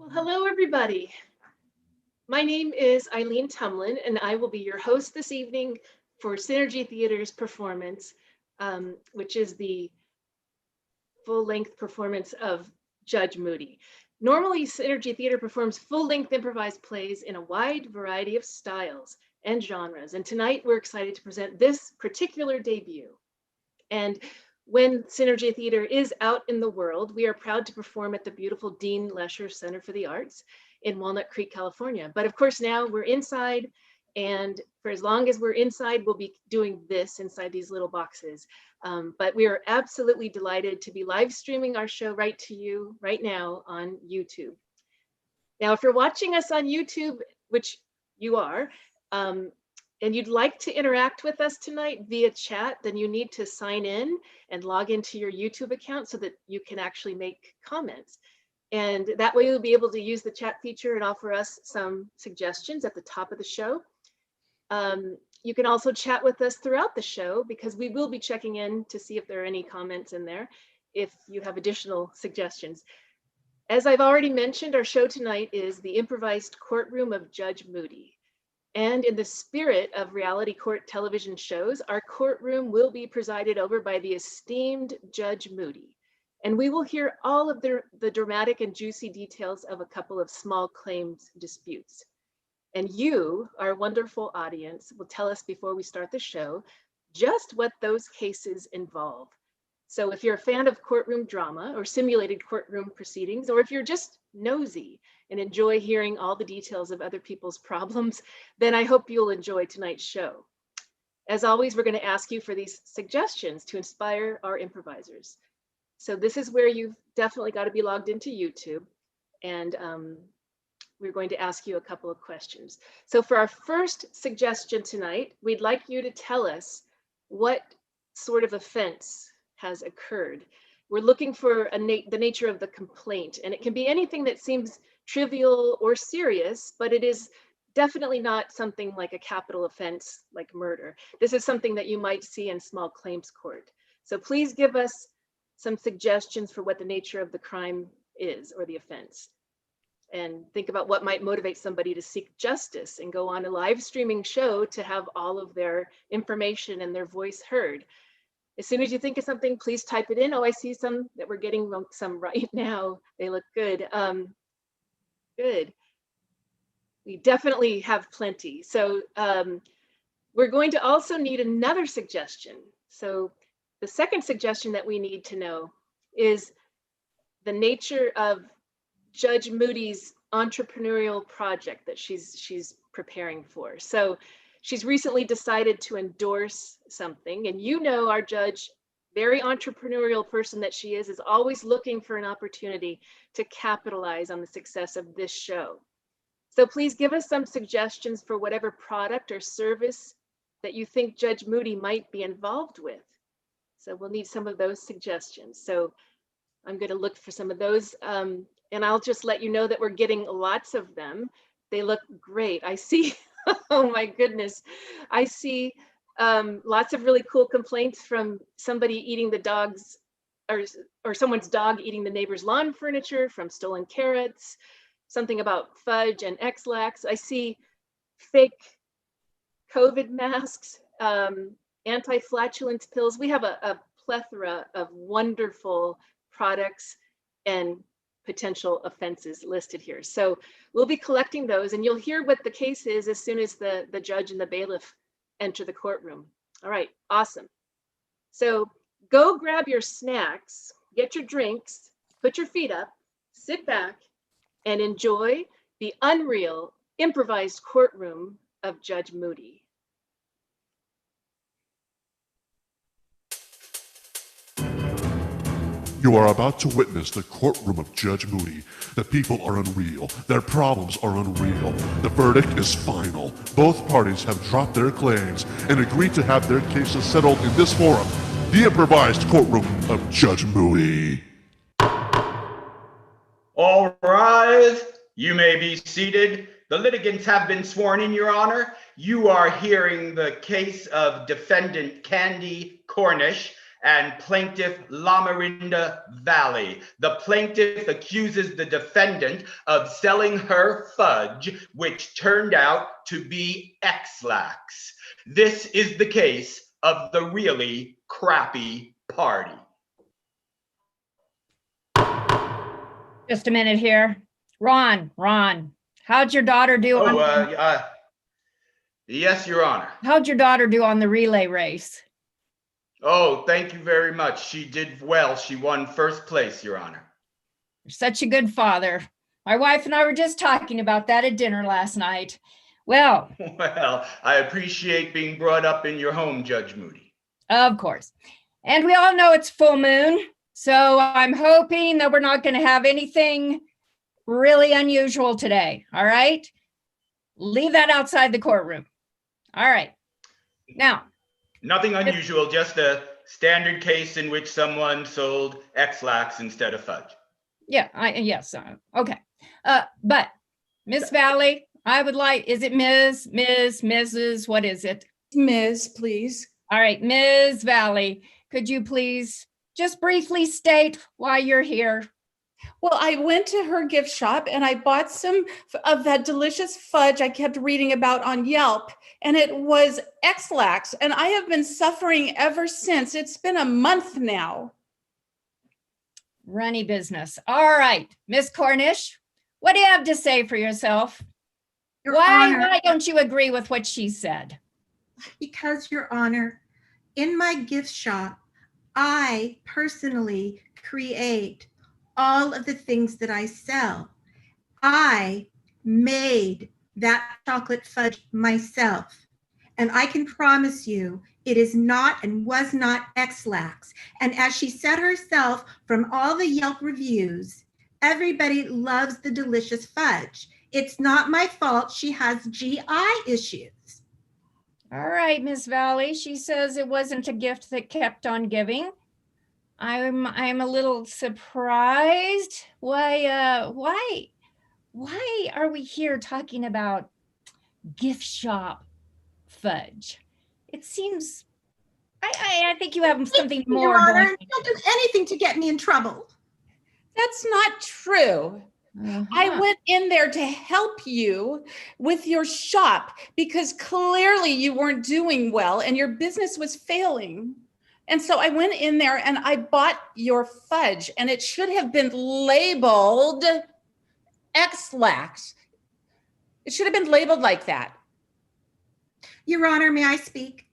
Well, hello, everybody. My name is Eileen Tumlin, and I will be your host this evening for Synergy Theater's performance, which is the full-length performance of Judge Moody. Normally, Synergy Theater performs full-length improvised plays in a wide variety of styles and genres, and tonight we're excited to present this particular debut. And when Synergy Theater is out in the world, we are proud to perform at the beautiful Dean Lesher Center for the Arts in Walnut Creek, California. But of course, now we're inside, and for as long as we're inside, we'll be doing this inside these little boxes. But we are absolutely delighted to be live streaming our show right to you right now on YouTube. Now, if you're watching us on YouTube, which you are, and you'd like to interact with us tonight via chat, then you need to sign in and log into your YouTube account so that you can actually make comments. And that way you'll be able to use the chat feature and offer us some suggestions at the top of the show. You can also chat with us throughout the show because we will be checking in to see if there are any comments in there if you have additional suggestions. As I've already mentioned, our show tonight is the Improvised Courtroom of Judge Moody. And in the spirit of reality court television shows, our courtroom will be presided over by the esteemed Judge Moody. And we will hear all of the dramatic and juicy details of a couple of small claims disputes. And you, our wonderful audience, will tell us before we start the show just what those cases involve. So if you're a fan of courtroom drama or simulated courtroom proceedings, or if you're just nosy and enjoy hearing all the details of other people's problems, then I hope you'll enjoy tonight's show. As always, we're going to ask you for these suggestions to inspire our improvisers. So this is where you've definitely got to be logged into YouTube, and we're going to ask you a couple of questions. So for our first suggestion tonight, we'd like you to tell us what sort of offense has occurred. We're looking for the nature of the complaint, and it can be anything that seems trivial or serious, but it is definitely not something like a capital offense like murder. This is something that you might see in small claims court. So please give us some suggestions for what the nature of the crime is or the offense. And think about what might motivate somebody to seek justice and go on a live streaming show to have all of their information and their voice heard. As soon as you think of something, please type it in. Oh, I see some that we're getting some right now. They look good. Good. We definitely have plenty. So we're going to also need another suggestion. So the second suggestion that we need to know is the nature of Judge Moody's entrepreneurial project that she's preparing for. So she's recently decided to endorse something, and you know our judge, very entrepreneurial person that she is always looking for an opportunity to capitalize on the success of this show. So please give us some suggestions for whatever product or service that you think Judge Moody might be involved with. So we'll need some of those suggestions. So I'm going to look for some of those, and I'll just let you know that we're getting lots of them. They look great. I see, oh my goodness. I see lots of really cool complaints from somebody eating the dog's, or someone's dog eating the neighbor's lawn furniture, from stolen carrots, something about fudge and X-Lax. I see fake COVID masks, anti-flatulence pills. We have a plethora of wonderful products and potential offenses listed here. So we'll be collecting those, and you'll hear what the case is as soon as the judge and the bailiff enter the courtroom. All right, awesome. So go grab your snacks, get your drinks, put your feet up, sit back, and enjoy the unreal improvised courtroom of Judge Moody. You are about to witness the courtroom of Judge Moody. The people are unreal. Their problems are unreal. The verdict is final. Both parties have dropped their claims and agreed to have their cases settled in this forum, the improvised courtroom of Judge Moody. All rise. You may be seated. The litigants have been sworn in, Your Honor. You are hearing the case of defendant Candy Cornish and plaintiff Lamarinda Valley. The plaintiff accuses the defendant of selling her fudge, which turned out to be X-Lax. This is the case of the really crappy party. Just a minute here. Ron, how'd your daughter do Yes, Your Honor. How'd your daughter do on the relay race? Oh, thank you very much. She did well. She won first place, Your Honor. You're such a good father. My wife and I were just talking about that at dinner last night. Well, I appreciate being brought up in your home, Judge Moody. of course. And we all know it's full moon, so I'm hoping that we're not going to have anything really unusual today, all right? Leave that outside the courtroom. All right. Now. Nothing unusual, just a standard case in which someone sold X-Lax instead of fudge. Yeah, okay. But Miss Valley, I would like, is it Mrs., what is it? Ms., please. All right, Ms. Valley, could you please just briefly state why you're here? Well, I went to her gift shop and I bought some of that delicious fudge I kept reading about on Yelp, and it was X-Lax, and I have been suffering ever since. It's been a month now. Runny business. All right, Miss Cornish, what do you have to say for yourself? Your Honor, Why don't you agree with what she said? because, Your Honor, in my gift shop, I personally create all of the things that I sell. I made that chocolate fudge myself. And I can promise you, it is not and was not X-Lax. And as she said herself, from all the Yelp reviews, everybody loves the delicious fudge. It's not my fault she has GI issues. All right, Miss Valley, she says it wasn't a gift that kept on giving. I'm a little surprised. Why are we here talking about gift shop fudge? It seems, I think you have something more. Your Honor, going you'll do anything to get me in trouble. That's not true. on. I went in there to help you with your shop because clearly you weren't doing well and your business was failing. And so I went in there and I bought your fudge, and it should have been labeled X-Lax. It should have been labeled like that. Your Honor, may I speak?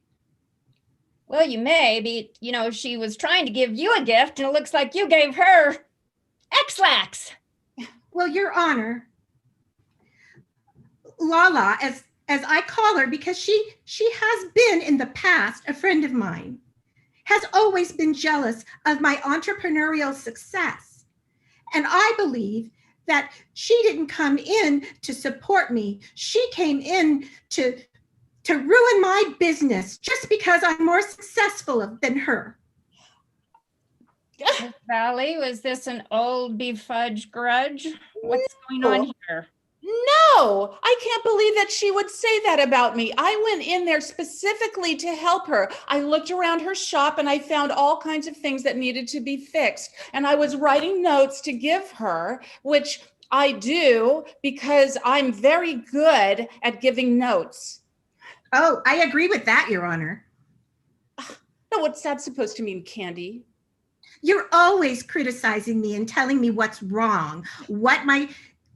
Well, you may be, she was trying to give you a gift and it looks like you gave her X-Lax. Well, Your Honor, Lala, as I call her, because she has been in the past a friend of mine, has always been jealous of my entrepreneurial success. And I believe that she didn't come in to support me. She came in to ruin my business just because I'm more successful than her. Miss Valley, was this an old beef fudge grudge? What's going on here? No, I can't believe that she would say that about me. I went in there specifically to help her. I looked around her shop and I found all kinds of things that needed to be fixed. And I was writing notes to give her, which I do because I'm very good at giving notes. Oh, I agree with that, Your Honor. Now, what's that supposed to mean, Candy? You're always criticizing me and telling me what's wrong, what my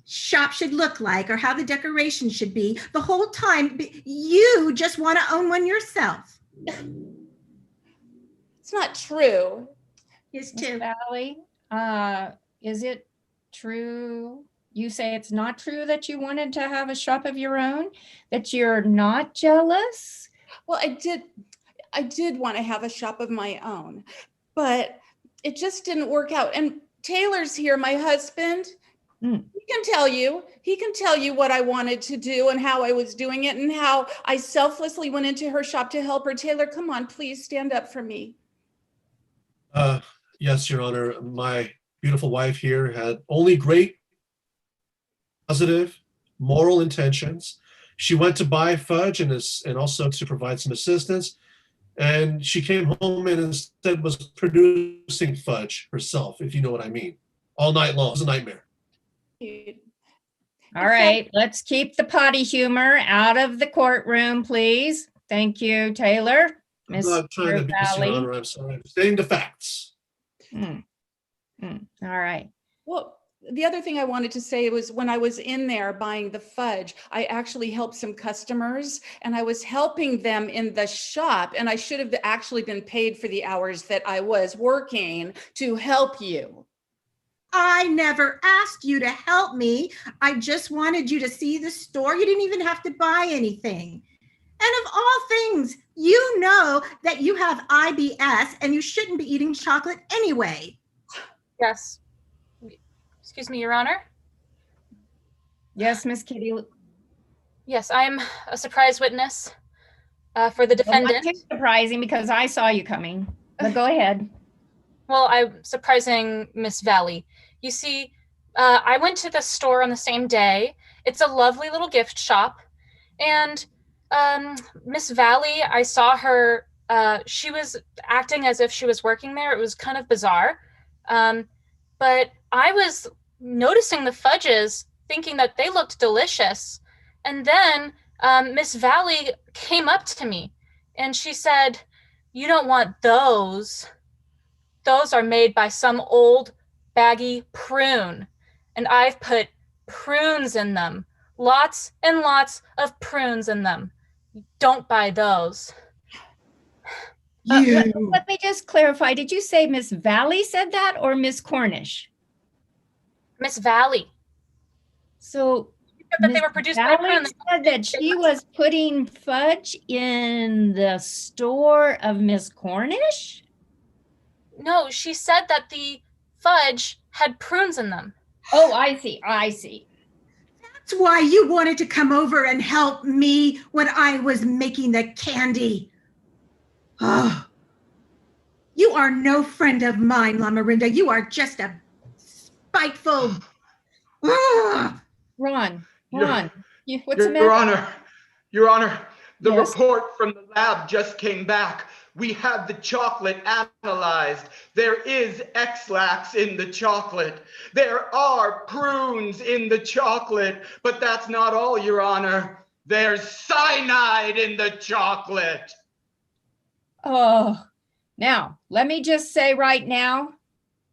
shop should look like, or how the decoration should be. The whole time, you just want to own one yourself. It's not true. Yes, Miss too. Valley, is it true? You say it's not true that you wanted to have a shop of your own, that you're not jealous? Well, I did want to have a shop of my own, but it just didn't work out. And Taylor's here, my husband. He can tell you what I wanted to do and how I was doing it and how I selflessly went into her shop to help her. Taylor, come on, please stand up for me. Yes, Your Honor. My beautiful wife here had only great, positive, moral intentions. She went to buy fudge and also to provide some assistance. And she came home and instead was producing fudge herself, if you know what I mean, all night long. It was a nightmare. All right, let's keep the potty humor out of the courtroom, please. Thank you, Taylor. I'm not trying to be, Your Valley. Honor. I'm sorry. I'm stating the facts. All right. Well, the other thing I wanted to say was when I was in there buying the fudge, I actually helped some customers and I was helping them in the shop, and I should have actually been paid for the hours that I was working to help you. I never asked you to help me. I just wanted you to see the store. You didn't even have to buy anything. And of all things, you know that you have IBS and you shouldn't be eating chocolate anyway. Yes. Excuse me, Your Honor. Yes, Miss Kitty. Yes, I'm a surprise witness for the Well, not defendant. too surprising because I saw you coming, but go ahead. Well, I'm surprising Miss Valley. You see, I went to the store on the same day. It's a lovely little gift shop. And Miss Valley, I saw her, she was acting as if she was working there. It was kind of bizarre. But I was noticing the fudges, thinking that they looked delicious. And then Miss Valley came up to me and she said, "You don't want those. Those are made by some old baggy prune. And I've put prunes in them. Lots and lots of prunes in them. Don't buy those." Let me just clarify. Did you say Miss Valley said that or Miss Cornish? Miss Valley. So That they were produced by Valley prune. said that she was putting fudge in the store of Miss Cornish? No, she said that the fudge had prunes in them. Oh, I see. I see. That's why you wanted to come over and help me when I was making the candy. Oh, you are no friend of mine, Lamarinda. You are just a spiteful. Ron, Your- what's the Your matter? Honor, the Yes? report from the lab just came back. We had the chocolate analyzed. There is X-lax in the chocolate. There are prunes in the chocolate, but that's not all, Your Honor. There's cyanide in the chocolate. Oh, now let me just say right now,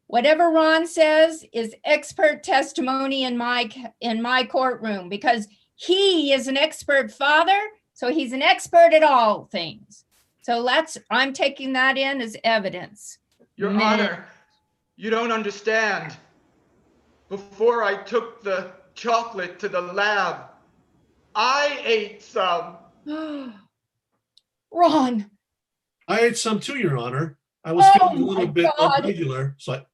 whatever Ron says is expert testimony in my courtroom because he is an expert father, so he's an expert at all things. So I'm taking that in as evidence. Your Honor, you don't understand. Before I took the chocolate to the lab, I ate some. Ron. I ate some too, Your Honor. I was Oh feeling a little my bit God. irregular, so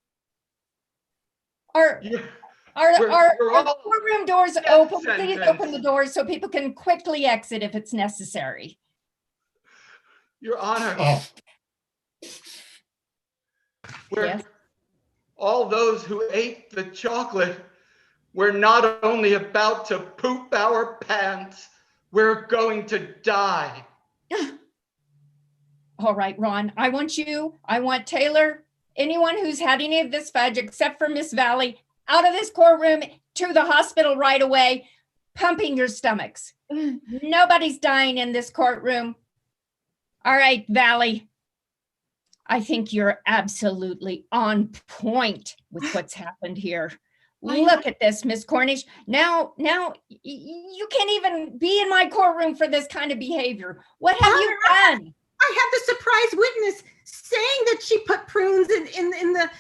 Are We're all courtroom doors death open? Please sentence. open the doors so people can quickly exit if it's necessary. Your Honor, oh, we're Yes. all those who ate the chocolate, we're not only about to poop our pants, we're going to die. All right, Ron, I want Taylor, anyone who's had any of this fudge except for Miss Valley, out of this courtroom to the hospital right away, pumping your stomachs. Nobody's dying in this courtroom. All right, Valley. I think you're absolutely on point with what's happened here. Look at this, Miss Cornish. Now you can't even be in my courtroom for this kind of behavior. What have you done? I had the surprise witness saying that she put prunes in the,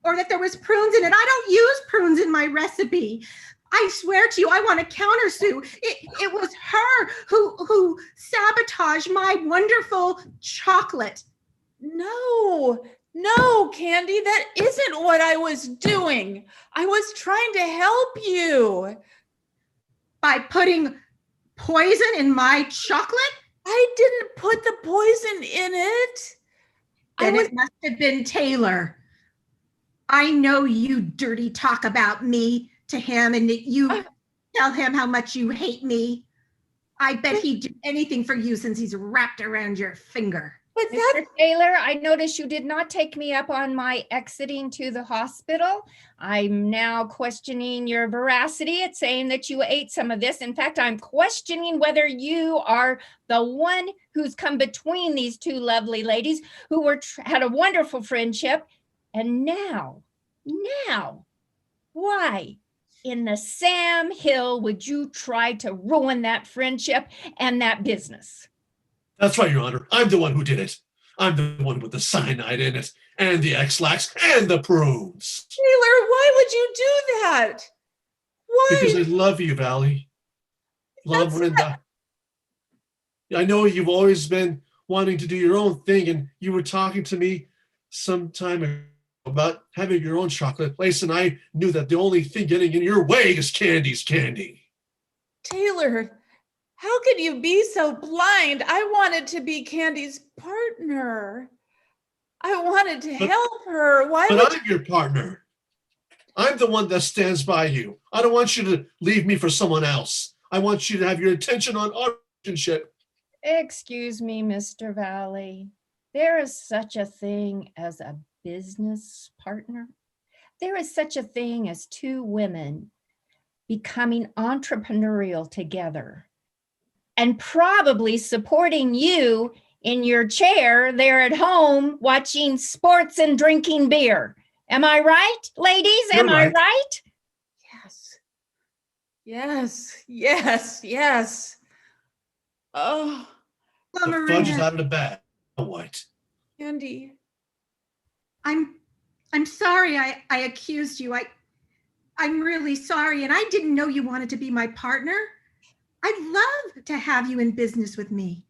or that there was prunes in it. I don't use prunes in my recipe. I swear to you, I want to countersue. It was her who sabotaged my wonderful chocolate. No, Candy, that isn't what I was doing. I was trying to help you. By putting poison in my chocolate? I didn't put the poison in it. Then it must have been Taylor. I know you dirty talk about me to him and that you tell him how much you hate me. I bet he'd do anything for you since he's wrapped around your finger. But that, Mr. Taylor, I noticed you did not take me up on my exiting to the hospital. I'm now questioning your veracity at saying that you ate some of this. In fact, I'm questioning whether you are the one who's come between these two lovely ladies who had a wonderful friendship. And now, why in the Sam Hill would you try to ruin that friendship and that business? That's right, Your Honor. I'm the one who did it. I'm the one with the cyanide in it, and the X-lax, and the prunes. Taylor, why would you do that? Because Why? I love you, Valley. Love That's Brenda. I know you've always been wanting to do your own thing, and you were talking to me some time ago about having your own chocolate place, and I knew that the only thing getting in your way is Candy's candy. Taylor, how could you be so blind? I wanted to be Candy's partner. I wanted to help her. Why would But I'm your partner. I'm the one that stands by you. I don't want you to leave me for someone else. I want you to have your attention on our relationship. Excuse me, Mr. Valley. There is such a thing as a business partner. There is such a thing as two women becoming entrepreneurial together and probably supporting you in your chair there at home watching sports and drinking beer. Am I right, ladies? You're Am I right. right? Yes. Yes. Yes. Yes. Oh, The fudge is Miranda, out of the bag. What? Candy. I'm sorry I accused you. I'm really sorry, and I didn't know you wanted to be my partner. I'd love to have you in business with me.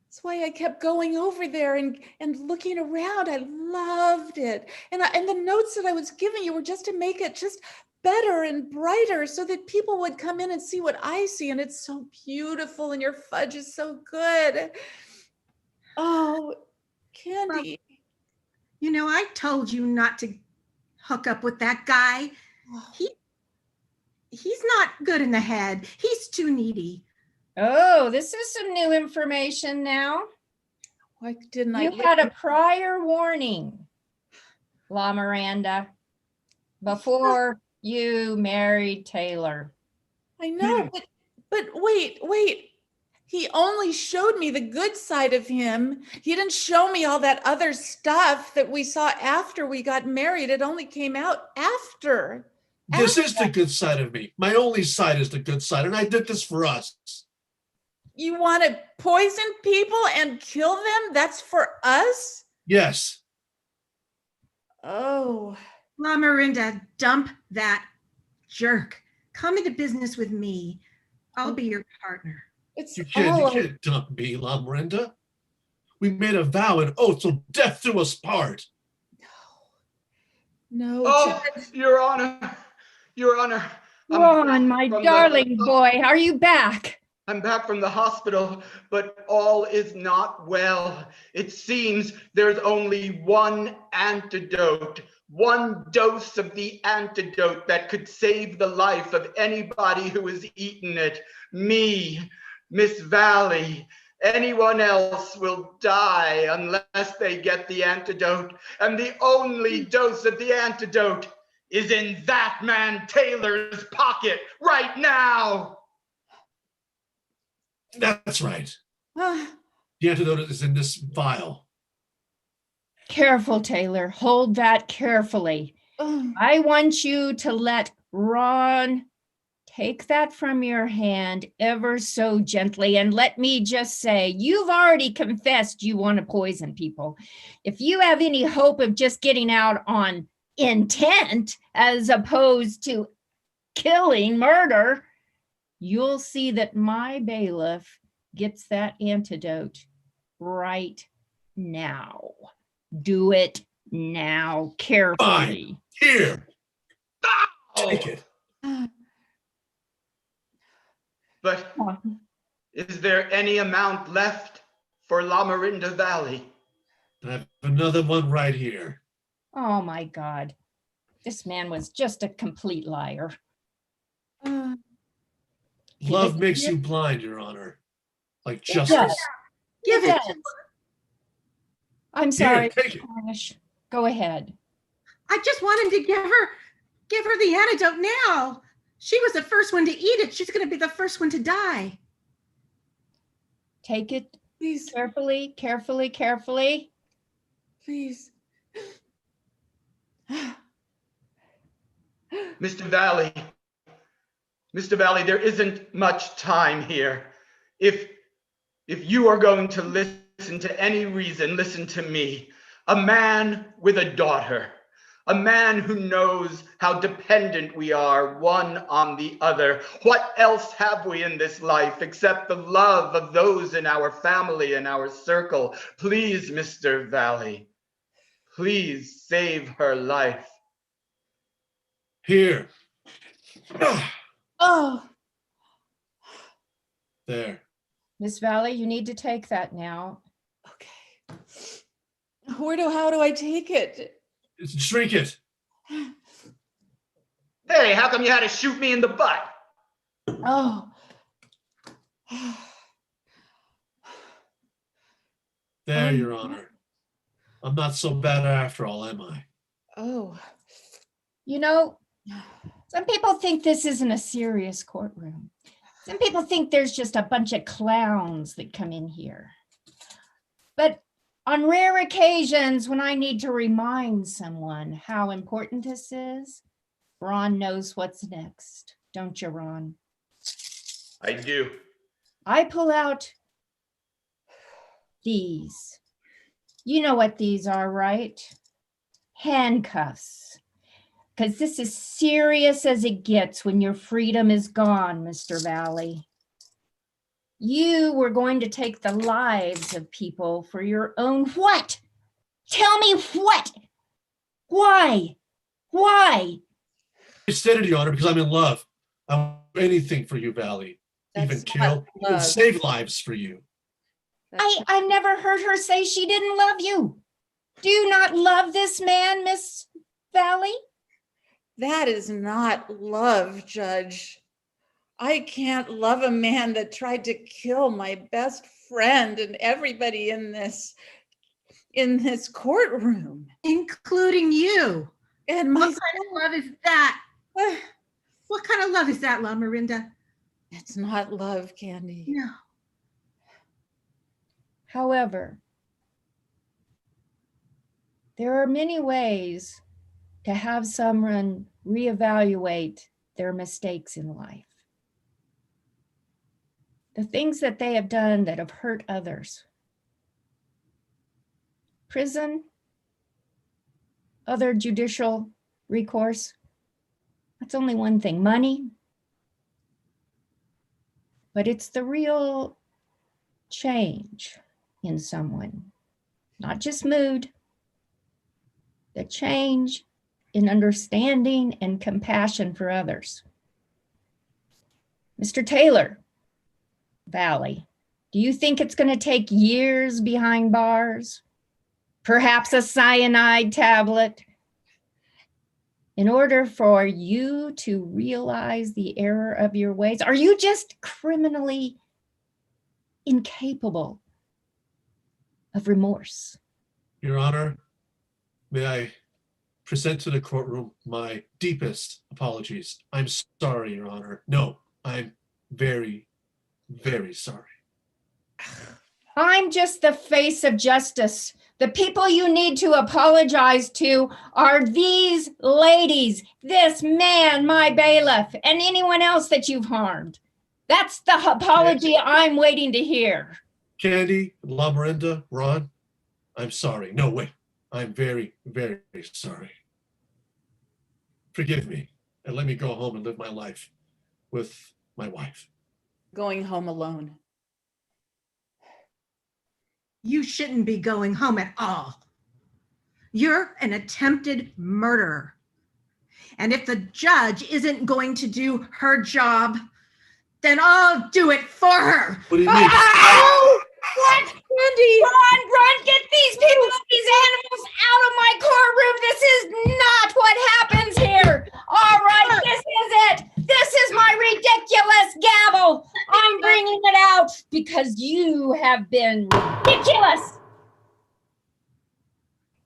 That's why I kept going over there and looking around. I loved it. And the notes that I was giving you were just to make it just better and brighter so that people would come in and see what I see. And it's so beautiful and your fudge is so good. Oh, Candy. You know, I told you not to hook up with that guy. He's not good in the head. He's too needy. Oh, this is some new information now. Why didn't I? You had a prior warning, La Miranda, before you married Taylor. I know, but wait. He only showed me the good side of him. He didn't show me all that other stuff that we saw after we got married. It only came out after. This is the good side of me. My only side is the good side, and I did this for us. You want to poison people and kill them? That's for us? Yes. Oh. La Miranda, dump that jerk. Come into business with me. I'll be your partner. It's You can't dump me, La Miranda. We made a vow and oath till death do us part. No. Oh, Your Honor. Your Honor. Ron, my darling boy, are you back? I'm back from the hospital, but all is not well. It seems there's only one antidote, one dose of the antidote that could save the life of anybody who has eaten it. Me, Miss Valley. Anyone else will die unless they get the antidote. And the only dose of the antidote is in that man Taylor's pocket right now. That's right. The antidote is in this vial. Careful, Taylor. Hold that carefully. I want you to let Ron take that from your hand ever so gently. And let me just say, you've already confessed you want to poison people. If you have any hope of just getting out on intent as opposed to killing, murder, you'll see that my bailiff gets that antidote right now. Do it now, carefully. Fine. Here. Take it. But is there any amount left for La Miranda Valley? I have another one right here. Oh my God. This man was just a complete liar. Love makes you blind, Your Honor. Like It justice. does. Give it. I'm sorry, take it. Cornish. Go ahead. I just want him to give her the antidote now. She was the first one to eat it. She's going to be the first one to die. Take it Please, carefully, carefully, carefully. please. Mr. Valley, there isn't much time here. If you are going to listen to any reason, listen to me. A man with a daughter, a man who knows how dependent we are one on the other. What else have we in this life except the love of those in our family and our circle? Please, Mr. Valley, please save her life. Here. Oh, There. Miss Valley, you need to take that now. okay. How do I take it? Drink it. Hey, how come you had to shoot me in the butt? Oh. There, Your Honor. I'm not so bad after all, am I? Oh. You know, some people think this isn't a serious courtroom. Some people think there's just a bunch of clowns that come in here. But on rare occasions, when I need to remind someone how important this is, Ron knows what's next. Don't you, Ron? I do. I pull out these. You know what these are, right? Handcuffs. Because this is serious as it gets when your freedom is gone, Mr. Valley. You were going to take the lives of people for your own what? Tell me what? Why? Why? I said it, Your Honor, because I'm in love. I will do anything for you, Valley. Even That's kill, not even love. save lives for you. I've never heard her say she didn't love you. Do you not love this man, Miss Valley? That is not love, Judge. I can't love a man that tried to kill my best friend and everybody in this courtroom. Including you. And What my kind of love is that? What kind of love is that, La Marinda? It's not love, Candy. No. However, there are many ways to have someone reevaluate their mistakes in life. The things that they have done that have hurt others. Prison, other judicial recourse, that's only one thing. Money, but it's the real change in someone, not just mood, the change in understanding and compassion for others. Mr. Taylor, Valley, do you think it's going to take years behind bars? Perhaps a cyanide tablet? In order for you to realize the error of your ways? Are you just criminally incapable of remorse? Your Honor, may I present to the courtroom my deepest apologies. I'm sorry, Your Honor. No, I'm very, very sorry. I'm just the face of justice. The people you need to apologize to are these ladies, this man, my bailiff, and anyone else that you've harmed. That's the apology I'm waiting to hear. Candy, La Marinda, Ron, I'm sorry. No, wait. I'm very, very sorry. Forgive me and let me go home and live my life with my wife. Going home alone. You shouldn't be going home at all. You're an attempted murderer. And if the judge isn't going to do her job, then I'll do it for her. What do you mean? Oh, what? Candy! Run, get these people, these animals out of my courtroom. This is not what happens here. All right, this is it. This is my ridiculous gavel. I'm bringing it out because you have been ridiculous.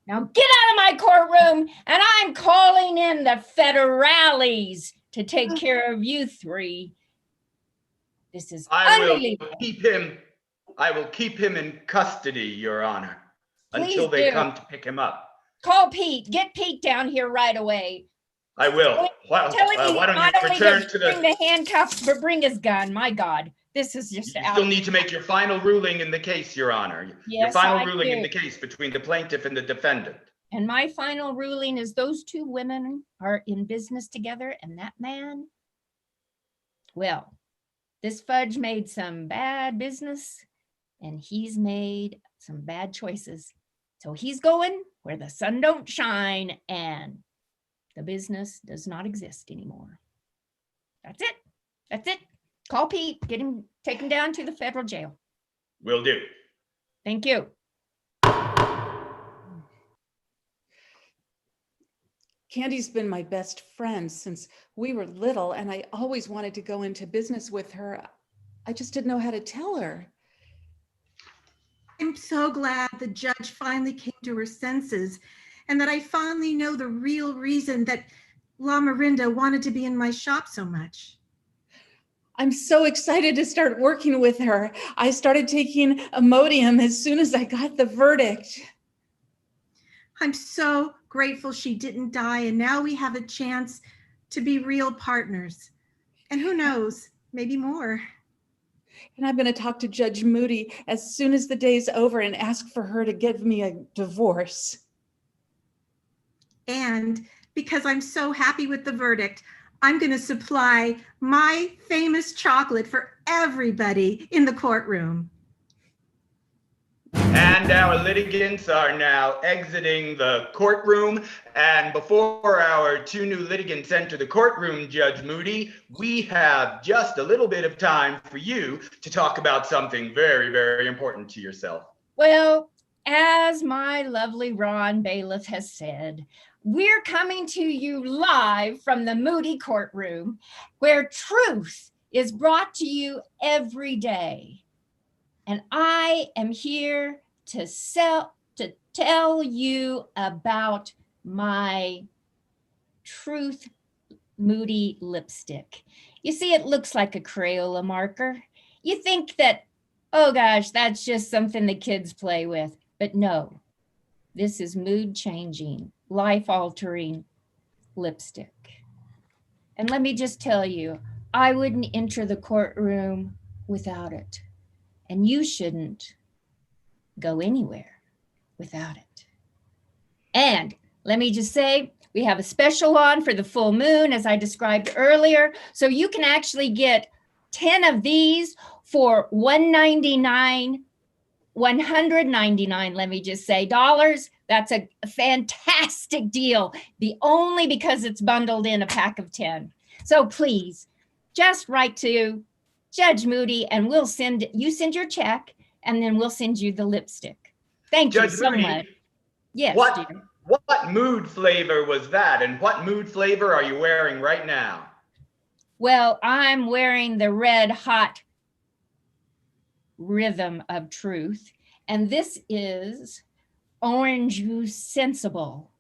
Now get out of my courtroom, and I'm calling in the federales to take care of you three. This is I will unbelievable. keep him in custody, Your Honor, Please until they do. come to pick him up. Call Pete. Get Pete down here right away. I will. Why Tell him don't not you only return to to bring the handcuffs, but bring his gun. My God, this is just You out. still need to make your final ruling in the case, Your Honor. Your Yes, final I ruling in do. the case between the plaintiff and the defendant. And my final ruling is those two women are in business together, and that man, well, this fudge made some bad business, and he's made some bad choices. So he's going where the sun don't shine, and the business does not exist anymore. That's it. That's it. Call Pete, take him down to the federal jail. Will do. Thank you. Candy's been my best friend since we were little, and I always wanted to go into business with her. I just didn't know how to tell her. I'm so glad the judge finally came to her senses and that I finally know the real reason that Lamarinda wanted to be in my shop so much. I'm so excited to start working with her. I started taking Imodium as soon as I got the verdict. I'm so grateful she didn't die, and now we have a chance to be real partners. And who knows, maybe more. And I'm going to talk to Judge Moody as soon as the day's over and ask for her to give me a divorce. And because I'm so happy with the verdict, I'm going to supply my famous chocolate for everybody in the courtroom. And our litigants are now exiting the courtroom. And before our two new litigants enter the courtroom, Judge Moody, we have just a little bit of time for you to talk about something very, very important to yourself. Well, as my lovely Ron Bailiff has said, we're coming to you live from the Moody courtroom, where truth is brought to you every day. And I am here to tell you about my Truth Moody lipstick. You see, it looks like a Crayola marker. You think that, oh gosh, that's just something the kids play with. But no, this is mood changing, life altering lipstick. And let me just tell you, I wouldn't enter the courtroom without it. And you shouldn't go anywhere without it. And let me just say, we have a special on for the full moon, as I described earlier. So you can actually get 10 of these for $199, let me just say, dollars. That's a fantastic deal, only because it's bundled in a pack of 10. So please, just write to Judge Moody, and we'll send your check, and then we'll send you the lipstick. Thank you so much. Yes, dear. What mood flavor was that, and what mood flavor are you wearing right now? Well, I'm wearing the red hot rhythm of truth, and this is orange juice sensible.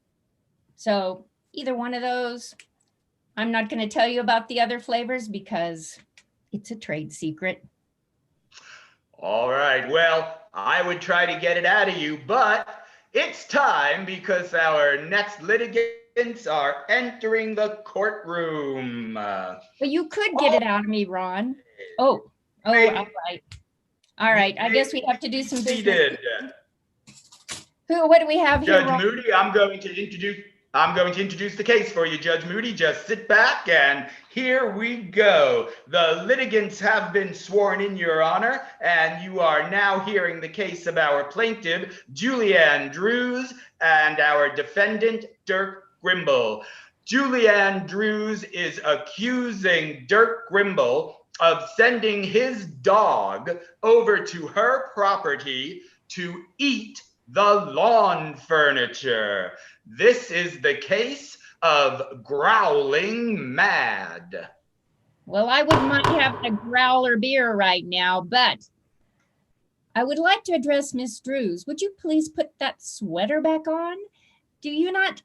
So either one of those. I'm not going to tell you about the other flavors because it's a trade secret. All right, well, I would try to get it out of you, but it's time because our next litigants are entering the courtroom. Well, you could get it out of me, Ron. Oh, all right. All right, I guess we have to do some business. What do we have here, Judge Moody, I'm going to introduce the case for you, Judge Moody. Just sit back and here we go. The litigants have been sworn in, Your Honor, and you are now hearing the case of our plaintiff, Julianne Drews, and our defendant, Dirk Grimble. Julianne Drews is accusing Dirk Grimble of sending his dog over to her property to eat the lawn furniture. This is the case of growling mad. Well, I wouldn't mind having a growler beer right now, but I would like to address Miss Drews. Would you please put that sweater back on? Do you not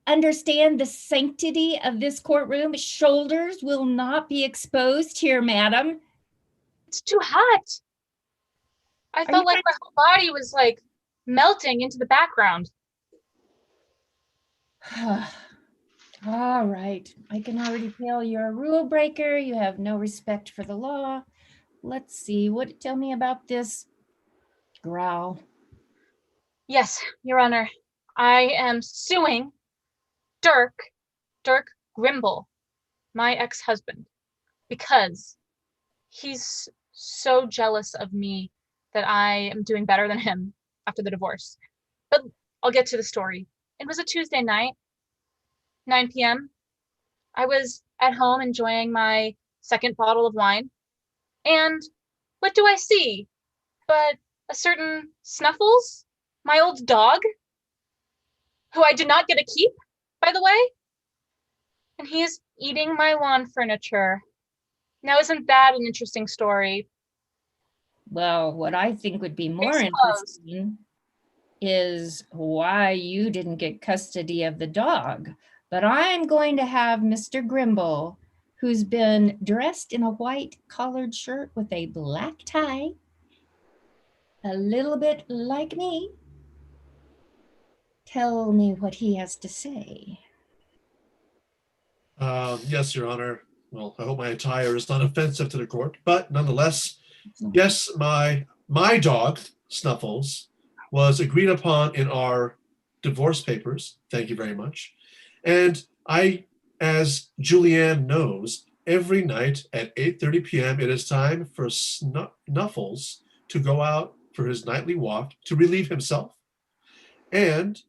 understand the sanctity of this courtroom? Shoulders will not be exposed here, madam. It's too hot. I Are felt you like my whole body was like melting into the background. All right. I can already tell you're a rule breaker. You have no respect for the law. Let's see. Tell me about this growl. Yes, Your Honor. I am suing Dirk Grimble, my ex-husband, because he's so jealous of me that I am doing better than him after the divorce. But I'll get to the story. It was a Tuesday night, 9 p.m. I was at home enjoying my second bottle of wine. And what do I see but a certain Snuffles, my old dog, who I did not get to keep, by the way? And he is eating my lawn furniture. Now, isn't that an interesting story? Well, what I think would be more Case closed. interesting is why you didn't get custody of the dog. But I'm going to have Mr. Grimble, who's been dressed in a white collared shirt with a black tie, a little bit like me, tell me what he has to say. Yes, Your Honor. Well, I hope my attire is not offensive to the court, but nonetheless, yes, my dog, Snuffles, was agreed upon in our divorce papers. Thank you very much. And I, as Julianne knows, every night at 8:30 p.m., it is time for Snuffles to go out for his nightly walk to relieve himself. And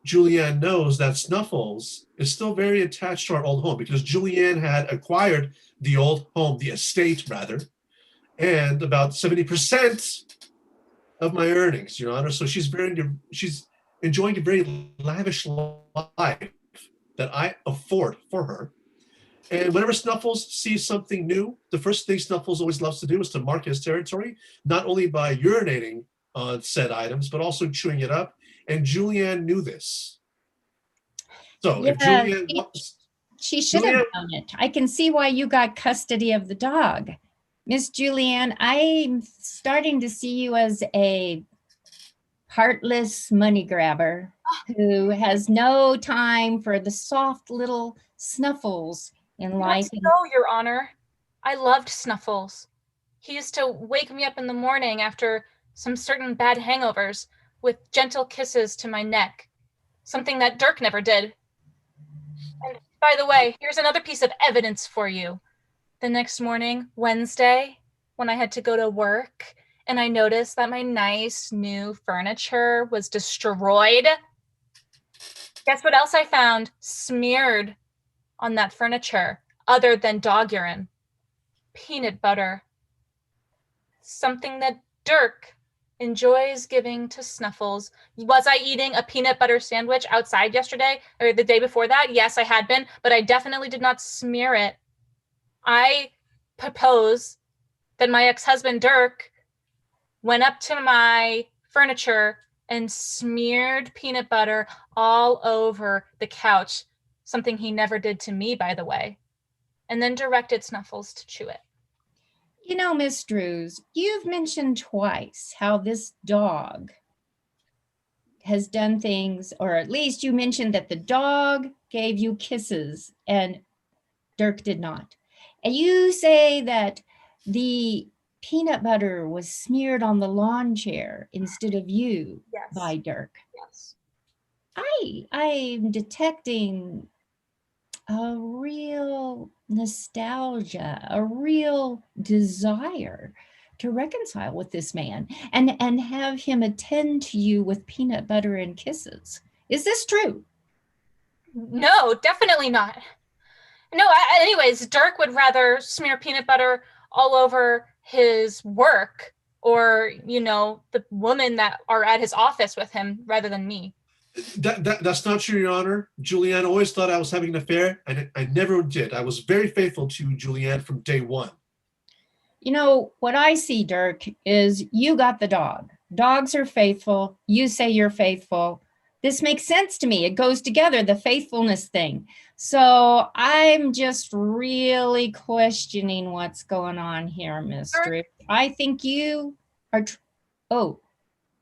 Julianne knows that Snuffles is still very attached to our old home because Julianne had acquired the old home, the estate rather, and about 70% of my earnings, Your Honor. So she's enjoying a very lavish life that I afford for her. And whenever Snuffles sees something new, the first thing Snuffles always loves to do is to mark his territory, not only by urinating on said items, but also chewing it up. And Julianne knew this. So if Yeah, Julianne wants, she should have Julianne- known it. I can see why you got custody of the dog. Miss Julianne, I'm starting to see you as a heartless money grabber who has no time for the soft little Snuffles in Not life. so, Your Honor. I loved Snuffles. He used to wake me up in the morning after some certain bad hangovers with gentle kisses to my neck, something that Dirk never did. And by the way, here's another piece of evidence for you. The next morning, Wednesday, when I had to go to work, and I noticed that my nice new furniture was destroyed. Guess what else I found smeared on that furniture other than dog urine? Peanut butter. Something that Dirk enjoys giving to Snuffles. Was I eating a peanut butter sandwich outside yesterday or the day before that? Yes, I had been, but I definitely did not smear it. I propose that my ex-husband Dirk went up to my furniture and smeared peanut butter all over the couch, something he never did to me, by the way, and then directed Snuffles to chew it. You know, Miss Drews, you've mentioned twice how this dog has done things, or at least you mentioned that the dog gave you kisses and Dirk did not. And you say that the peanut butter was smeared on the lawn chair instead of you by Dirk. Yes. I'm detecting a real nostalgia, a real desire to reconcile with this man and have him attend to you with peanut butter and kisses. Is this true? No, definitely not. No, anyways, Dirk would rather smear peanut butter all over his work or, the women that are at his office with him rather than me. That's not true, Your Honor. Julianne always thought I was having an affair, and I never did. I was very faithful to Julianne from day one. You know, what I see, Dirk, is you got the dog. Dogs are faithful. You say you're faithful. this makes sense to me. It goes together, the faithfulness thing. So I'm just really questioning what's going on here, Mr. I think you are, oh,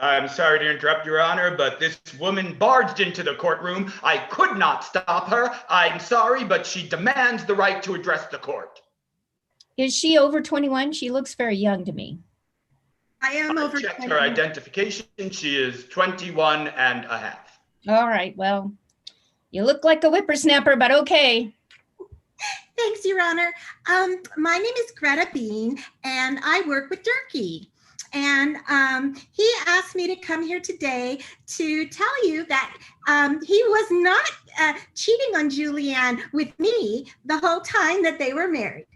I'm sorry to interrupt, Your Honor, but this woman barged into the courtroom. I could not stop her. I'm sorry, but she demands the right to address the court. is she over 21? She looks very young to me. I am I over checked 20. her identification. She is 21 and a half. All right, well, you look like a whippersnapper, but okay. Thanks, Your Honor. My name is Greta Bean, and I work with Durkee. And he asked me to come here today to tell you that he was not cheating on Julianne with me the whole time that they were married.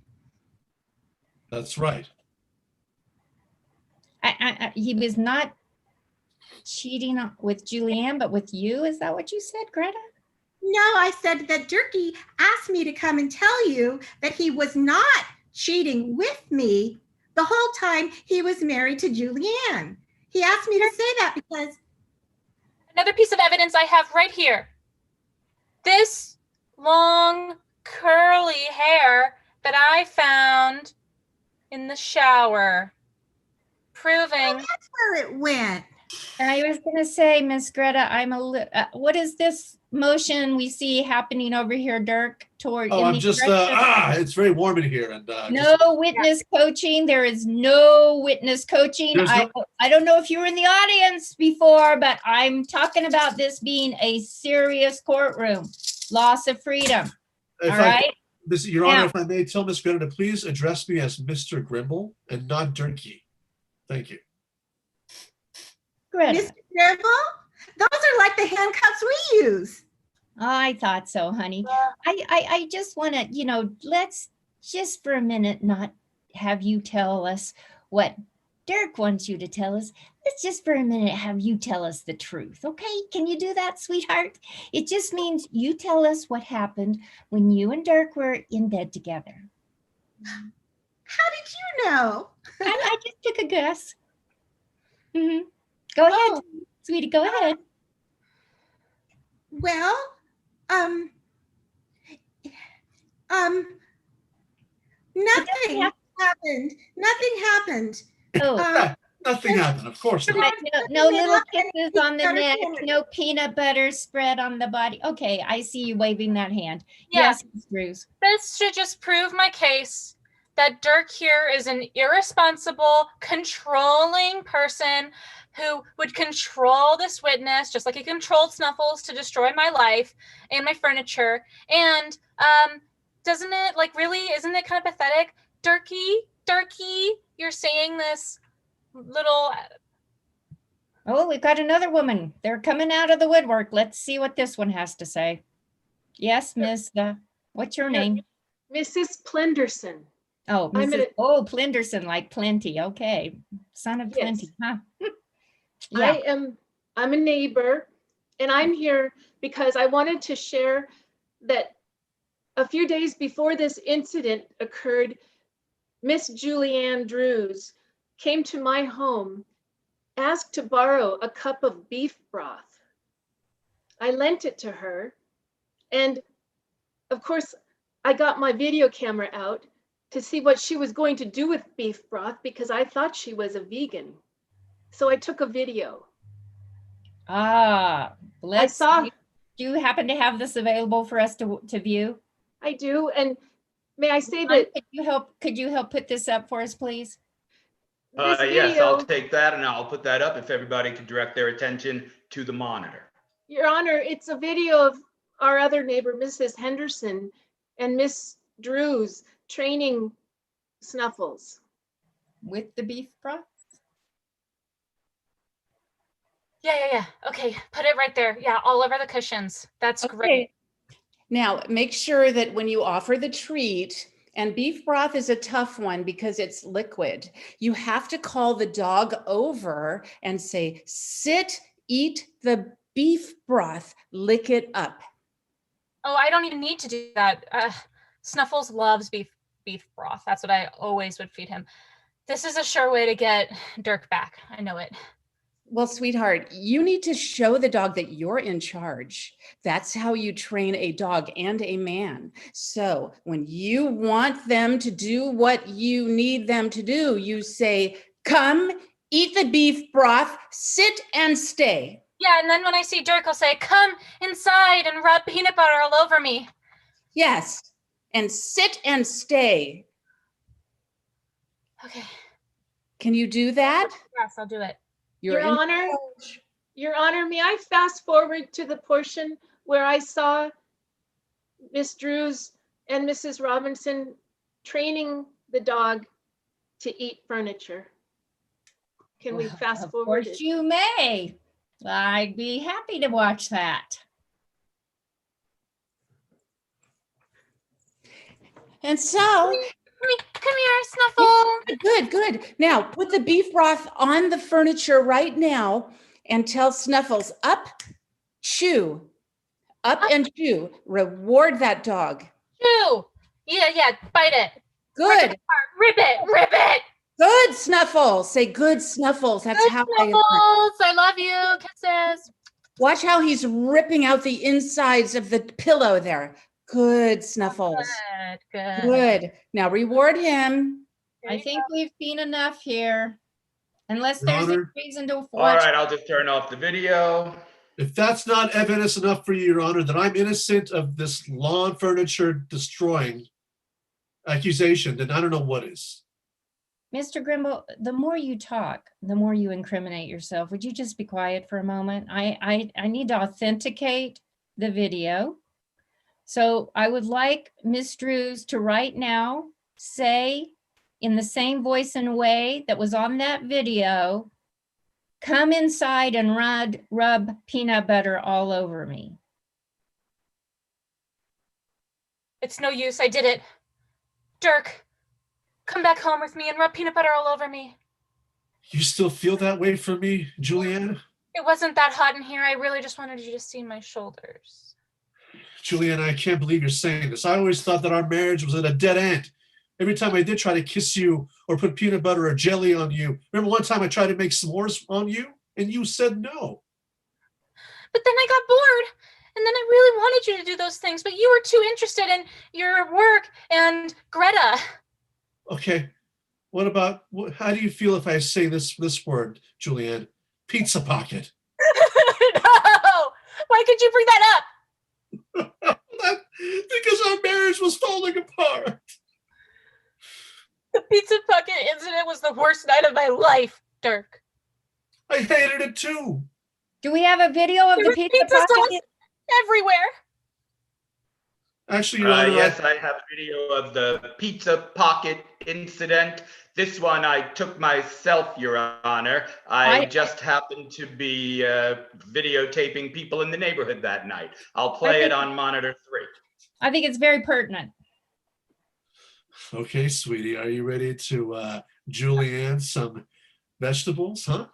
That's right. He was not cheating with Julianne, but with you. Is that what you said, Greta? No, I said that Durkee asked me to come and tell you that he was not cheating with me the whole time he was married to Julianne. He asked me to say that because... Another piece of evidence I have right here. This long, curly hair that I found in the shower, proving... Oh, that's where it went. I was going to say, Miss Greta, what is this motion we see happening over here, Dirk? Oh, I'm just, it's very warm in here. And no witness coaching. There is no witness coaching. I don't know if you were in the audience before, but I'm talking about this being a serious courtroom. Loss of freedom. All right? Your Honor, if I may tell Miss Greta to please address me as Mr. Grimble and not Durkee. Thank you. Greta. Mr. Gribble? Those are like the handcuffs we use. I thought so, honey. I just want to, let's just for a minute not have you tell us what Dirk wants you to tell us. Let's just for a minute have you tell us the truth, okay? Can you do that, sweetheart? It just means you tell us what happened when you and Dirk were in bed together. How did you know? I just took a guess. Mm-hmm. Go ahead, sweetie, go ahead. Well, nothing happened. Nothing happened. Oh, nothing happened, of course not. No little kisses on the neck, no peanut butter spread on the body. Okay, I see you waving that hand. Yeah. Yes, Ms. Drews. This should just prove my case that Dirk here is an irresponsible, controlling person who would control this witness, just like he controlled Snuffles to destroy my life and my furniture. And isn't it kind of pathetic? Durkee, you're saying this little... Oh, we've got another woman. They're coming out of the woodwork. Let's see what this one has to say. Yes, Miss, what's your name? Mrs. Plenderson. Oh, Plenderson, like plenty. Okay. Son of plenty, huh? Yeah. I'm a neighbor, and I'm here because I wanted to share that a few days before this incident occurred, Miss Julianne Drews came to my home, asked to borrow a cup of beef broth. I lent it to her, and of course, I got my video camera out to see what she was going to do with beef broth because I thought she was a vegan. So I took a video. Do you happen to have this available for us to view? I do, and may I say that... Could you help put this up for us, please? Yes, I'll take that and I'll put that up if everybody could direct their attention to the monitor. Your Honor, it's a video of our other neighbor, Mrs. Henderson, and Miss Drews training Snuffles. With the beef broth? Yeah. Okay, put it right there. Yeah, all over the cushions. That's great. Now, make sure that when you offer the treat, and beef broth is a tough one because it's liquid, you have to call the dog over and say, sit, eat the beef broth, lick it up. Oh, I don't even need to do that. Snuffles loves beef broth. That's what I always would feed him. This is a sure way to get Dirk back. I know it. Well, sweetheart, you need to show the dog that you're in charge. That's how you train a dog and a man. So when you want them to do what you need them to do, you say, come, eat the beef broth, sit and stay. Yeah, and then when I see Dirk, I'll say, come inside and rub peanut butter all over me. Yes, and sit and stay. Okay. Can you do that? Yes, I'll do it. You're Your in Honor, charge. Your Honor, may I fast forward to the portion where I saw Miss Drews and Mrs. Robinson training the dog to eat furniture? Can we Well, fast of forward course it? you may. I'd be happy to watch that. And so, Come here, Snuffle. good, good. Now put the beef broth on the furniture right now and tell Snuffles up, chew, up and chew. Reward that dog. Chew. Yeah, bite it. Good, Rip it. good Snuffles. Say good Snuffles. That's Good how Snuffles. I love you. Kisses. Watch how he's ripping out the insides of the pillow there. Good Snuffles. Good. Good. Now reward him. I think we've seen enough here. Unless Your there's a Honor. reason to All watch. right, I'll just turn off the video. If that's not evidence enough for you, Your Honor, that I'm innocent of this lawn furniture destroying accusation, then I don't know what is. Mr. Grimble, the more you talk, the more you incriminate yourself. Would you just be quiet for a moment? I need to authenticate the video. So I would like Ms. Drews to right now say in the same voice and way that was on that video, come inside and rub peanut butter all over me. It's no use. I did it. Dirk, come back home with me and rub peanut butter all over me. You still feel that way for me, Juliana? It wasn't that hot in here. I really just wanted you to see my shoulders. Juliana, I can't believe you're saying this. I always thought that our marriage was at a dead end. Every time I did try to kiss you or put peanut butter or jelly on you, remember one time I tried to make s'mores on you and you said no. But then I got bored. And then I really wanted you to do those things, but you were too interested in your work and Greta. Okay, what about, how do you feel if I say this word, Julianne? Pizza pocket. No! Why could you bring that up? Because our marriage was falling apart. The pizza pocket incident was the worst night of my life, Dirk. I hated it too. Do we have a video of There the was pizza pizza sauce pocket? everywhere. Actually, Your Honor, Yes, I have video of the pizza pocket incident. This one I took myself, Your Honor. I just happened to be videotaping people in the neighborhood that night. I'll play it on monitor 3. I think it's very pertinent. Okay, sweetie, are you ready to Julianne some vegetables, huh?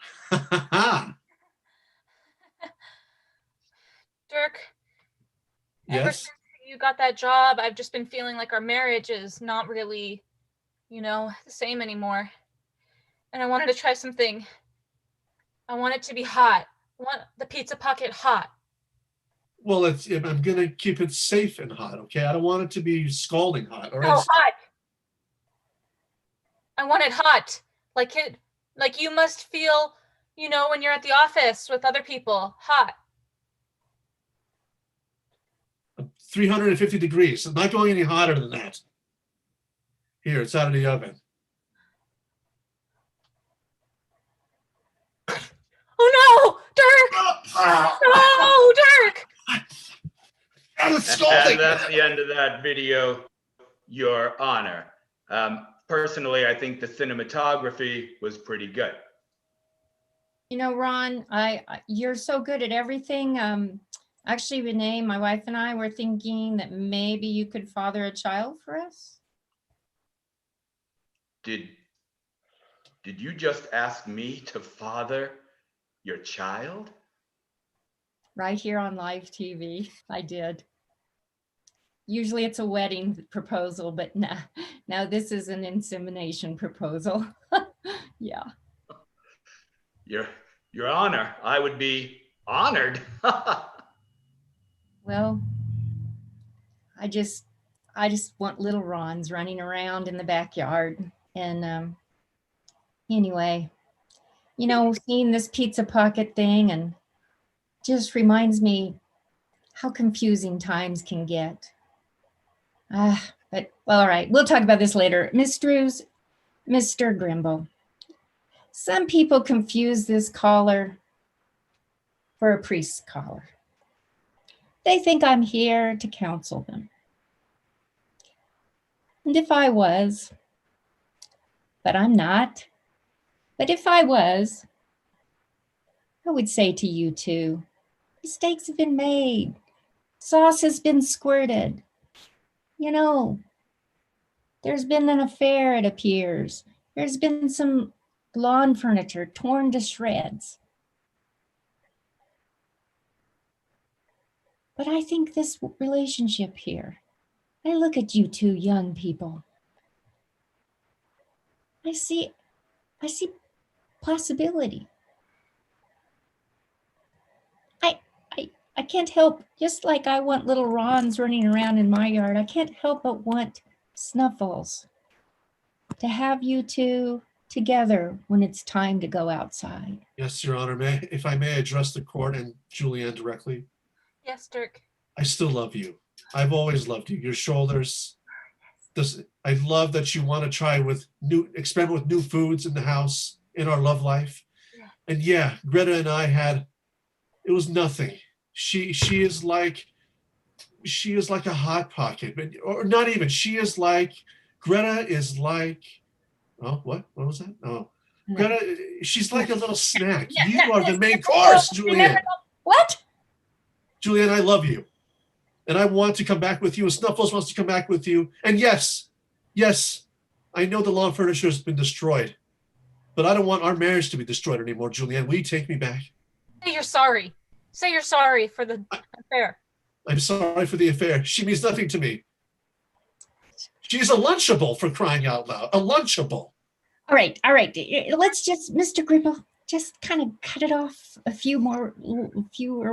Dirk, ever Yes. since you got that job, I've just been feeling like our marriage is not really, the same anymore. And I wanted to try something. I want it to be hot. I want the pizza pocket hot. Well, I'm gonna keep it safe and hot, okay? I don't want it to be scalding hot. All No, right. hot. I want it hot. Like you must feel, when you're at the office with other people, hot. 350 degrees. I'm not going any hotter than that. Here, it's out of the oven. Oh no, Dirk! No, Dirk! It's scalding. And that's the end of that video, Your Honor. Personally, I think the cinematography was pretty good. Ron, you're so good at everything. Actually, Renee, my wife and I were thinking that maybe you could father a child for us. Did you just ask me to father your child? Right here on live TV. I did. Usually it's a wedding proposal, but now this is an insemination proposal. Yeah. Your Honor, I would be honored. Well, I just want little Ron's running around in the backyard. And anyway, seeing this pizza pocket thing and just reminds me how confusing times can get. But well, all right, we'll talk about this later. Miss Drews, Mr. Grimble, some people confuse this caller for a priest's caller. They think I'm here to counsel them. And if I was, but I'm not, but if I was, I would say to you two, mistakes have been made. Sauce has been squirted. There's been an affair, it appears. There's been some lawn furniture torn to shreds. But I think this relationship here, I look at you two young people. I see possibility. I can't help, just like I want little Rons running around in my yard, I can't help but want Snuffles to have you two together when it's time to go outside. Yes, Your Honor. If I may address the court and Julianne directly. Yes, Dirk. I still love you. I've always loved you. Your shoulders. I love that you want to try experiment with new foods in the house, in our love life. And yeah, Greta and I it was nothing. She is like a hot pocket, or not even. Greta is like, oh, what was that? Oh, Greta, she's like a little snack. You are the main course, Julianne. What? Julianne, I love you. And I want to come back with you. And Snuffles wants to come back with you. And yes, I know the lawn furniture has been destroyed. But I don't want our marriage to be destroyed anymore, Julianne. Will you take me back? Say you're sorry. Say you're sorry for the affair. I'm sorry for the affair. She means nothing to me. She's a Lunchable, for crying out loud. A Lunchable. All right. Let's just, Mr. Gribble, just kind of cut it off fewer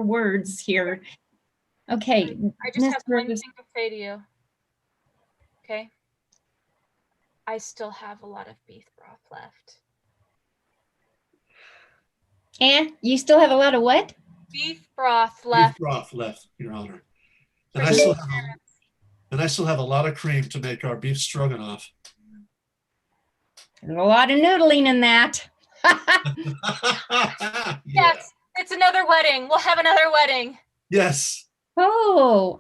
words here. Okay. I just have one Mr. thing to say to you. Okay. I still have a lot of beef broth left. And you still have a lot of what? Beef broth left. Beef broth left, Your Honor. And I still have a lot of cream to make our beef stroganoff. There's a lot of noodling in that. Yes, it's another wedding. We'll have another wedding. Yes. Oh,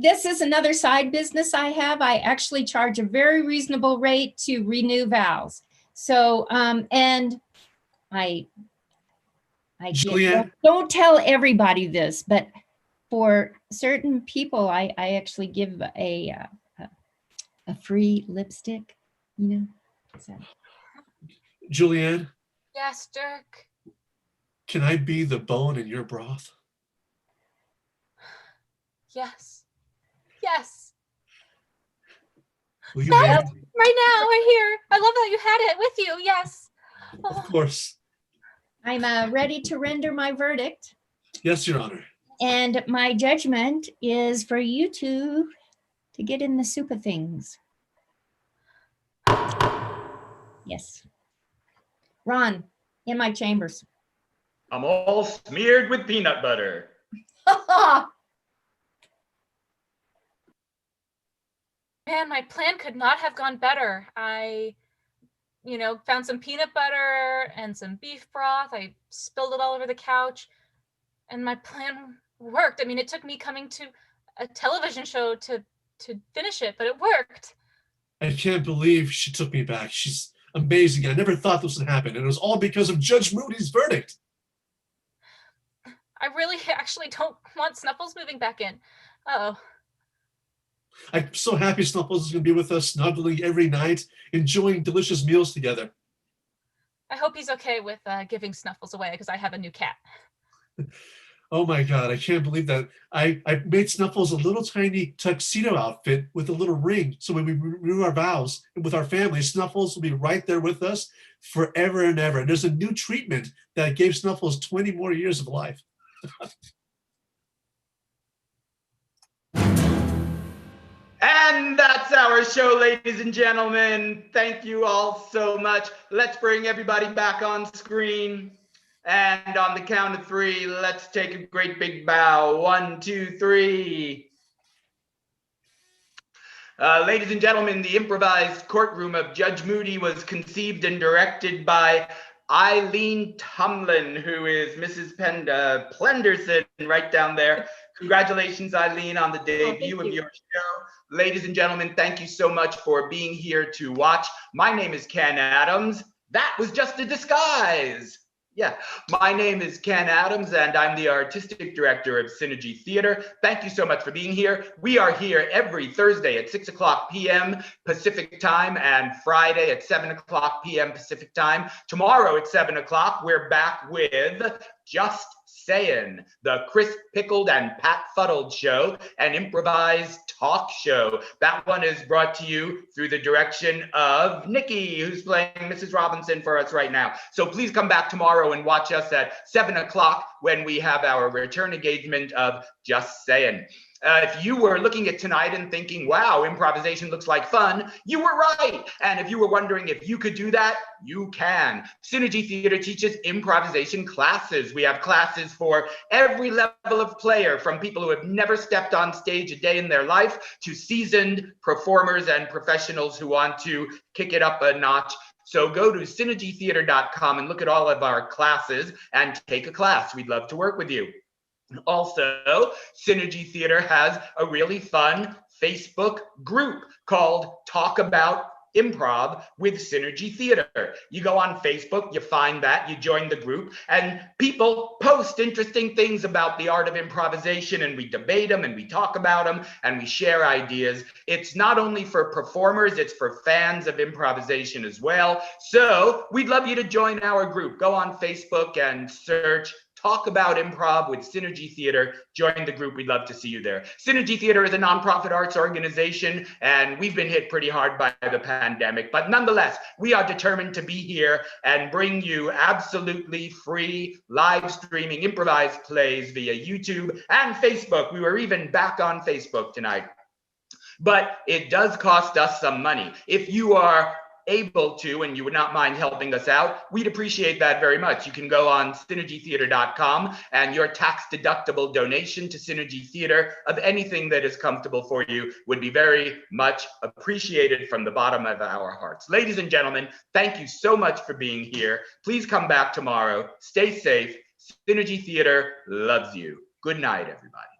this is another side business I have. I actually charge a very reasonable rate to renew vows. So, and Julianne? Don't tell everybody this, but for certain people, I actually give a free lipstick, So. Julianne? Yes, Dirk. Can I be the bone in your broth? Yes. Yes. Will you Yes, marry me? right now, right here. I love that you had it with you. Yes. Of course. I'm ready to render my verdict. Yes, Your Honor. And my judgment is for you two to get in the soup of things. Yes. Ron, in my chambers. I'm all smeared with peanut butter. Man, my plan could not have gone better. I, found some peanut butter and some beef broth. I spilled it all over the couch, and my plan worked. I mean, it took me coming to a television show to finish it, but it worked. I can't believe she took me back. She's amazing. I never thought this would happen. And it was all because of Judge Moody's verdict. I really actually don't want Snuffles moving back in. Uh-oh. I'm so happy Snuffles is going to be with us, snuggling every night, enjoying delicious meals together. I hope he's okay with giving Snuffles away because I have a new cat. Oh my God, I can't believe that. I made Snuffles a little tiny tuxedo outfit with a little ring. So when we renew our vows with our family, Snuffles will be right there with us forever and ever. And there's a new treatment that gave Snuffles 20 more years of life. And that's our show, ladies and gentlemen. Thank you all so much. Let's bring everybody back on screen. And on the count of 3, let's take a great big bow. 1, 2, 3. Ladies and gentlemen, the improvised courtroom of Judge Moody was conceived and directed by Eileen Tumlin, who is Mrs. Plenderson right down there. Congratulations, Eileen, on the debut of your show. Ladies and gentlemen, thank you so much for being here to watch. My name is Ken Adams. That was just a disguise. Yeah, my name is Ken Adams, and I'm the artistic director of Synergy Theater. Thank you so much for being here. We are here every Thursday at 6 o'clock p.m. Pacific time and Friday at 7 o'clock p.m. Pacific time. Tomorrow at 7 o'clock, we're back with Just Saying, the Chris Pickled and Pat Fuddled show, an improvised talk show. That one is brought to you through the direction of Nikki, who's playing Mrs. Robinson for us right now. So please come back tomorrow and watch us at 7 o'clock when we have our return engagement of Just Saying. If you were looking at tonight and thinking, wow, improvisation looks like fun, you were right. And if you were wondering if you could do that, you can. Synergy Theater teaches improvisation classes. We have classes for every level of player, from people who have never stepped on stage a day in their life to seasoned performers and professionals who want to kick it up a notch. So go to synergytheater.com and look at all of our classes and take a class. We'd love to work with you. Also, Synergy Theater has a really fun Facebook group called Talk About Improv with Synergy Theater. You go on Facebook, you find that, you join the group, and people post interesting things about the art of improvisation, and we debate them, and we talk about them, and we share ideas. It's not only for performers, it's for fans of improvisation as well. So we'd love you to join our group. Go on Facebook and search Talk About Improv with Synergy Theater. Join the group. We'd love to see you there. Synergy Theater is a nonprofit arts organization, and we've been hit pretty hard by the pandemic. But nonetheless, we are determined to be here and bring you absolutely free live streaming improvised plays via YouTube and Facebook. We were even back on Facebook tonight. But it does cost us some money. If you are able to, and you would not mind helping us out, we'd appreciate that very much. You can go on synergytheater.com, and your tax-deductible donation to Synergy Theater of anything that is comfortable for you would be very much appreciated from the bottom of our hearts. Ladies and gentlemen, thank you so much for being here. Please come back tomorrow. Stay safe. Synergy Theater loves you. Good night, everybody.